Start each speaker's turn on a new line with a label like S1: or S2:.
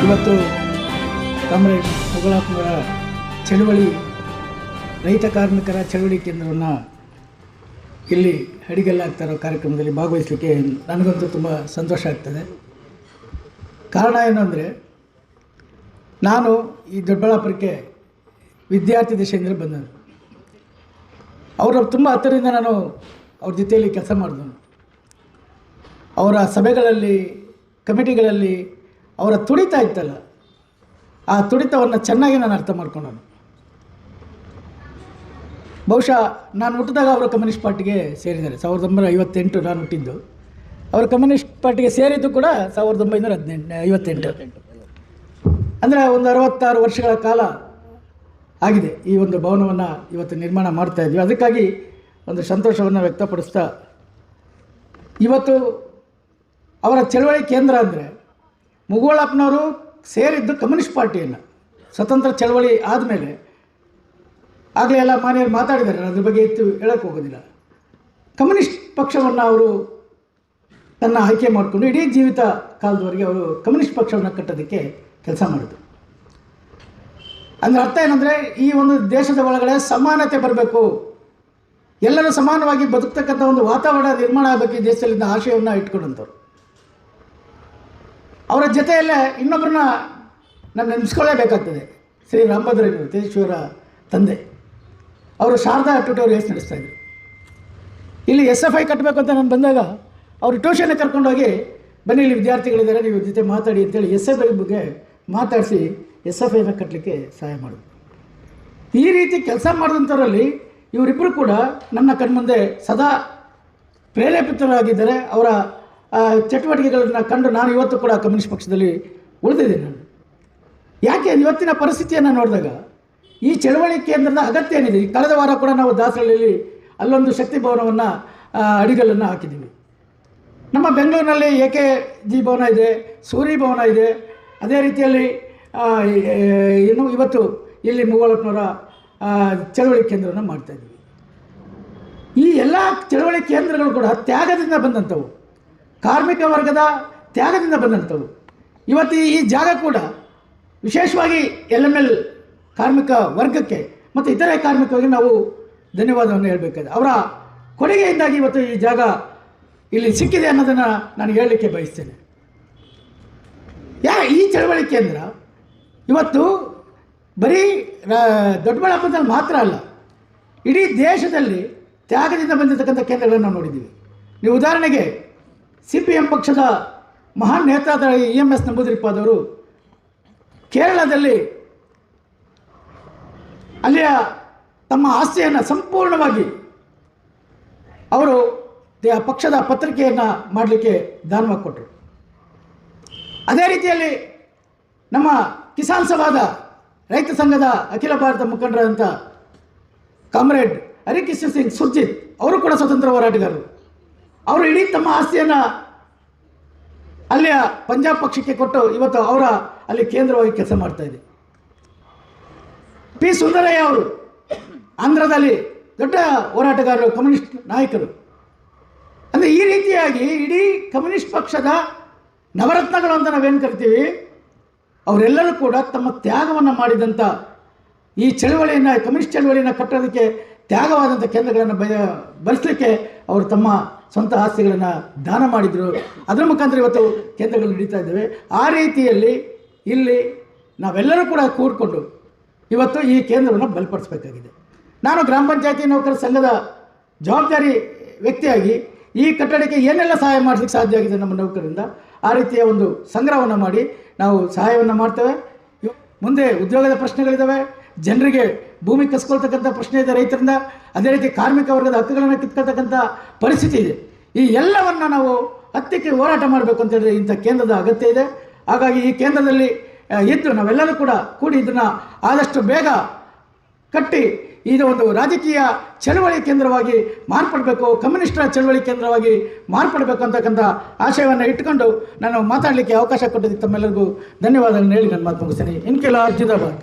S1: ಇವತ್ತು ಕಾಮ್ರೇಡ್ ಮುಗಳಪ್ಪನವರ ಚಳುವಳಿ ರೈತ ಕಾರ್ಮಿಕರ ಚಳುವಳಿ ಕೇಂದ್ರವನ್ನು ಇಲ್ಲಿ ಅಡಿಗಲ್ಲಾಗ್ತಾ ಇರೋ ಕಾರ್ಯಕ್ರಮದಲ್ಲಿ ಭಾಗವಹಿಸಲಿಕ್ಕೆ ನನಗಂತೂ ತುಂಬ ಸಂತೋಷ ಆಗ್ತದೆ. ಕಾರಣ ಏನು ಅಂದರೆ, ನಾನು ಈ ದೊಡ್ಡಬಳ್ಳಾಪುರಕ್ಕೆ ವಿದ್ಯಾರ್ಥಿ ದಶೆಯಿಂದ ಬಂದನು. ಅವರ ತುಂಬ ಹತ್ತಿರದಿಂದ ನಾನು ಅವ್ರ ಜೊತೆಯಲ್ಲಿ ಕೆಲಸ ಮಾಡಿದನು. ಅವರ ಸಭೆಗಳಲ್ಲಿ, ಕಮಿಟಿಗಳಲ್ಲಿ ಅವರ ತುಡಿತ ಇತ್ತಲ್ಲ, ಆ ತುಡಿತವನ್ನು ಚೆನ್ನಾಗಿ ನಾನು ಅರ್ಥ ಮಾಡ್ಕೊಂಡನು. ಬಹುಶಃ ನಾನು ಹುಟ್ಟಿದಾಗ ಅವರು ಕಮ್ಯುನಿಸ್ಟ್ ಪಾರ್ಟಿಗೆ ಸೇರಿದ್ದಾರೆ. 1958 ನಾನು ಹುಟ್ಟಿದ್ದು. ಅವರು ಕಮ್ಯುನಿಸ್ಟ್ ಪಾರ್ಟಿಗೆ ಸೇರಿದ್ದು ಕೂಡ 1958. ಅಂದರೆ ಒಂದು 66 ವರ್ಷಗಳ ಕಾಲ ಆಗಿದೆ ಈ ಒಂದು ಭವನವನ್ನು ಇವತ್ತು ನಿರ್ಮಾಣ ಮಾಡ್ತಾಯಿದ್ವಿ. ಅದಕ್ಕಾಗಿ ಒಂದು ಸಂತೋಷವನ್ನು ವ್ಯಕ್ತಪಡಿಸ್ತಾ, ಇವತ್ತು ಅವರ ಚಳವಳಿ ಕೇಂದ್ರ ಅಂದರೆ ಮುಗಳಪ್ಪನವರು ಸೇರಿದ್ದು ಕಮ್ಯುನಿಸ್ಟ್ ಪಾರ್ಟಿಯನ್ನು. ಸ್ವತಂತ್ರ ಚಳವಳಿ ಆದಮೇಲೆ ಆಗಲೇ ಎಲ್ಲ ಮಾನ್ಯರು ಮಾತಾಡಿದ್ದಾರೆ, ಅದ್ರ ಬಗ್ಗೆ ಎತ್ತು ಹೇಳೋಕ್ಕೆ ಹೋಗೋದಿಲ್ಲ. ಕಮ್ಯುನಿಸ್ಟ್ ಪಕ್ಷವನ್ನು ಅವರು ತನ್ನ ಆಯ್ಕೆ ಮಾಡಿಕೊಂಡು ಇಡೀ ಜೀವಿತ ಕಾಲದವರೆಗೆ ಅವರು ಕಮ್ಯುನಿಸ್ಟ್ ಪಕ್ಷವನ್ನು ಕಟ್ಟೋದಕ್ಕೆ ಕೆಲಸ ಮಾಡಿದ್ರು. ಅಂದರೆ ಅರ್ಥ ಏನಂದರೆ, ಈ ಒಂದು ದೇಶದ ಒಳಗಡೆ ಸಮಾನತೆ ಬರಬೇಕು, ಎಲ್ಲರೂ ಸಮಾನವಾಗಿ ಬದುಕ್ತಕ್ಕಂಥ ಒಂದು ವಾತಾವರಣ ನಿರ್ಮಾಣ ಆಗಬೇಕು ಈ ದೇಶದಲ್ಲಿದ್ದ ಆಶಯವನ್ನು ಇಟ್ಕೊಂಡಂಥವ್ರು. ಅವರ ಜೊತೆಯಲ್ಲೇ ಇನ್ನೊಬ್ಬರನ್ನ ನಾನು ನೆನೆಸ್ಕೊಳ್ಳೇಬೇಕಾಗ್ತದೆ. ಶ್ರೀ ರಾಮಭದ್ರಯ್ಯನವರು, ತೇಜಸ್ವಿಯವರ ತಂದೆ, ಅವರು ಶಾರದಾ ಟ್ಯೂಟೋರಿಯಲ್ಸ್ ನಡೆಸ್ತಾಯಿದ್ರು. ಇಲ್ಲಿ SFI ಕಟ್ಟಬೇಕು ಅಂತ ನಾನು ಬಂದಾಗ ಅವರು ಟ್ಯೂಷನ್ಗೆ ಕರ್ಕೊಂಡೋಗಿ, ಬನ್ನಿ ಇಲ್ಲಿ ವಿದ್ಯಾರ್ಥಿಗಳಿದ್ದಾರೆ, ನೀವು ಜೊತೆ ಮಾತಾಡಿ ಅಂತೇಳಿ SFI ಬಗ್ಗೆ ಮಾತಾಡಿಸಿ SFIನ ಕಟ್ಟಲಿಕ್ಕೆ ಸಹಾಯ ಮಾಡಿದ್ರು. ಈ ರೀತಿ ಕೆಲಸ ಮಾಡಿದಂಥವರಲ್ಲಿ ಇವರಿಬ್ಬರು ಕೂಡ ನನ್ನ ಕಣ್ಮುಂದೆ ಸದಾ ಪ್ರೇರೇಪಿತರಾಗಿದ್ದಾರೆ. ಅವರ ಚಟುವಟಿಕೆಗಳನ್ನು ಕಂಡು ನಾನು ಇವತ್ತು ಕೂಡ ಕಮ್ಯುನಿಸ್ಟ್ ಪಕ್ಷದಲ್ಲಿ ಉಳಿದಿದ್ದೀನಿ. ನಾನು ಯಾಕೆ ಇವತ್ತಿನ ಪರಿಸ್ಥಿತಿಯನ್ನು ನೋಡಿದಾಗ ಈ ಚಳವಳಿ ಕೇಂದ್ರದ ಅಗತ್ಯ ಏನಿದೆ. ಕಳೆದ ವಾರ ಕೂಡ ನಾವು ದಾಸರಳ್ಳಿಯಲ್ಲಿ ಅಲ್ಲೊಂದು ಶಕ್ತಿ ಭವನವನ್ನು ಅಡಿಗಲ್ಲನ್ನು ಹಾಕಿದ್ದೀವಿ. ನಮ್ಮ ಬೆಂಗಳೂರಿನಲ್ಲಿ AKG ಭವನ ಇದೆ, ಸೂರಿ ಭವನ ಇದೆ. ಅದೇ ರೀತಿಯಲ್ಲಿ ಇವತ್ತು ಇಲ್ಲಿ ಮುಗಳಪ್ಪನವರ ಚಳವಳಿ ಕೇಂದ್ರವನ್ನು ಮಾಡ್ತಾಯಿದ್ದೀವಿ. ಈ ಎಲ್ಲ ಚಳವಳಿ ಕೇಂದ್ರಗಳು ಕೂಡ ತ್ಯಾಗದಿಂದ ಬಂದಂಥವು, ಕಾರ್ಮಿಕ ವರ್ಗದ ತ್ಯಾಗದಿಂದ ಬಂದಂಥವು. ಇವತ್ತು ಈ ಜಾಗ ಕೂಡ ವಿಶೇಷವಾಗಿ LML ಕಾರ್ಮಿಕ ವರ್ಗಕ್ಕೆ ಮತ್ತು ಇತರೆ ಕಾರ್ಮಿಕರಿಗೆ ನಾವು ಧನ್ಯವಾದವನ್ನು ಹೇಳಬೇಕಾಗಿದೆ. ಅವರ ಕೊಡುಗೆಯಿಂದಾಗಿ ಇವತ್ತು ಈ ಜಾಗ ಇಲ್ಲಿ ಸಿಕ್ಕಿದೆ ಅನ್ನೋದನ್ನು ನಾನು ಹೇಳಲಿಕ್ಕೆ ಬಯಸ್ತೇನೆ. ಈ ಚಳವಳಿ ಕೇಂದ್ರ ಇವತ್ತು ಬರೀ ದೊಡ್ಡಬಳ್ಳಾಪುರದಲ್ಲಿ ಮಾತ್ರ ಅಲ್ಲ, ಇಡೀ ದೇಶದಲ್ಲಿ ತ್ಯಾಗದಿಂದ ಬಂದಿರತಕ್ಕಂಥ ಕೇಂದ್ರಗಳನ್ನು ನಾವು ನೋಡಿದ್ದೀವಿ. ನೀವು ಉದಾಹರಣೆಗೆ CPM ಪಕ್ಷದ ಮಹಾನ್ ನೇತಾದ EMS ನಂಬೂದಿರಿಪ್ಪದವರು ಕೇರಳದಲ್ಲಿ ಅಲ್ಲಿಯ ತಮ್ಮ ಆಸ್ತಿಯನ್ನು ಸಂಪೂರ್ಣವಾಗಿ ಅವರು ಪಕ್ಷದ ಪತ್ರಿಕೆಯನ್ನು ಮಾಡಲಿಕ್ಕೆ ದಾನವಾಗಿ ಕೊಟ್ಟರು. ಅದೇ ರೀತಿಯಲ್ಲಿ ನಮ್ಮ ಕಿಸಾನ್ ಸಭಾದ ರೈತ ಸಂಘದ ಅಖಿಲ ಭಾರತ ಮುಖಂಡರಾದಂಥ ಕಾಮ್ರೇಡ್ ಹರಿಕಿಶನ್ ಸಿಂಗ್ ಸುರ್ಜಿತ್ ಅವರು ಕೂಡ ಸ್ವತಂತ್ರ ಹೋರಾಟಗಾರರು. ಅವರು ಇಡೀ ತಮ್ಮ ಆಸ್ತಿಯನ್ನು ಅಲ್ಲಿಯ ಪಂಜಾಬ್ ಪಕ್ಷಕ್ಕೆ ಕೊಟ್ಟು ಇವತ್ತು ಅವರ ಅಲ್ಲಿ ಕೇಂದ್ರವಾಗಿ ಕೆಲಸ ಮಾಡ್ತಾಯಿದೆ. P. ಸುಂದರಯ್ಯ ಅವರು ಆಂಧ್ರದಲ್ಲಿ ದೊಡ್ಡ ಹೋರಾಟಗಾರರು, ಕಮ್ಯುನಿಸ್ಟ್ ನಾಯಕರು. ಅಂದರೆ ಈ ರೀತಿಯಾಗಿ ಇಡೀ ಕಮ್ಯುನಿಸ್ಟ್ ಪಕ್ಷದ ನವರತ್ನಗಳು ಅಂತ ನಾವೇನು ಕರಿತೀವಿ, ಅವರೆಲ್ಲರೂ ಕೂಡ ತಮ್ಮ ತ್ಯಾಗವನ್ನು ಮಾಡಿದಂಥ ಈ ಚಳವಳಿಯನ್ನು, ಕಮ್ಯುನಿಸ್ಟ್ ಚಳವಳಿಯನ್ನು ಕಟ್ಟೋದಕ್ಕೆ ತ್ಯಾಗವಾದಂಥ ಕೇಂದ್ರಗಳನ್ನು ಬಳಸಲಿಕ್ಕೆ ಅವರು ತಮ್ಮ ಸ್ವಂತ ಆಸ್ತಿಗಳನ್ನು ದಾನ ಮಾಡಿದರು. ಅದರ ಮುಖಾಂತರ ಇವತ್ತು ಕೇಂದ್ರಗಳು ನಡೀತಾ ಇದ್ದೇವೆ. ಆ ರೀತಿಯಲ್ಲಿ ಇಲ್ಲಿ ನಾವೆಲ್ಲರೂ ಕೂಡ ಕೂಡಿಕೊಂಡು ಇವತ್ತು ಈ ಕೇಂದ್ರವನ್ನು ಬಲಪಡಿಸಬೇಕಾಗಿದೆ. ನಾನು ಗ್ರಾಮ ಪಂಚಾಯತಿ ನೌಕರರ ಸಂಘದ ಜವಾಬ್ದಾರಿ ವ್ಯಕ್ತಿಯಾಗಿ ಈ ಕಟ್ಟಡಕ್ಕೆ ಏನೆಲ್ಲ ಸಹಾಯ ಮಾಡಲಿಕ್ಕೆ ಸಾಧ್ಯ ಆಗಿದೆ ನಮ್ಮ ನೌಕರರಿಂದ, ಆ ರೀತಿಯ ಒಂದು ಸಂಗ್ರಹವನ್ನು ಮಾಡಿ ನಾವು ಸಹಾಯವನ್ನು ಮಾಡ್ತೇವೆ. ಮುಂದೆ ಉದ್ಯೋಗದ ಪ್ರಶ್ನೆಗಳಿದ್ದಾವೆ, ಜನರಿಗೆ ಭೂಮಿ ಕಸ್ಕೊಳ್ತಕ್ಕಂಥ ಪ್ರಶ್ನೆ ಇದೆ ರೈತರಿಂದ. ಅದೇ ರೀತಿ ಕಾರ್ಮಿಕ ವರ್ಗದ ಹಕ್ಕುಗಳನ್ನು ಕಿತ್ಕೊಳ್ತಕ್ಕಂಥ ಪರಿಸ್ಥಿತಿ ಇದೆ. ಈ ಎಲ್ಲವನ್ನು ನಾವು ಹತ್ತಿಕ್ಕೆ ಹೋರಾಟ ಮಾಡಬೇಕು ಅಂತ ಹೇಳಿದ್ರೆ ಇಂಥ ಕೇಂದ್ರದ ಅಗತ್ಯ ಇದೆ. ಹಾಗಾಗಿ ಈ ಕೇಂದ್ರದಲ್ಲಿ ಇದ್ದು ನಾವೆಲ್ಲರೂ ಕೂಡ ಕೂಡಿ ಇದನ್ನು ಆದಷ್ಟು ಬೇಗ ಕಟ್ಟಿ ಇದು ಒಂದು ರಾಜಕೀಯ ಚಳವಳಿ ಕೇಂದ್ರವಾಗಿ ಮಾರ್ಪಡಬೇಕು, ಕಮ್ಯುನಿಸ್ಟರ ಚಳವಳಿ ಕೇಂದ್ರವಾಗಿ ಮಾರ್ಪಡಬೇಕು ಅಂತಕ್ಕಂಥ ಆಶಯವನ್ನು ಇಟ್ಟುಕೊಂಡು ನಾನು ಮಾತಾಡಲಿಕ್ಕೆ ಅವಕಾಶ ಕೊಟ್ಟಿದ್ದಕ್ಕೆ ತಮ್ಮೆಲ್ಲರಿಗೂ ಧನ್ಯವಾದಗಳನ್ನು ಹೇಳಿ ನಾನು ಮಾತು ಮುಗಿಸ್ತೇನೆ. ಇನ್ಕೆಲ್ಲ ಜಿಂದಾಬಾದ್.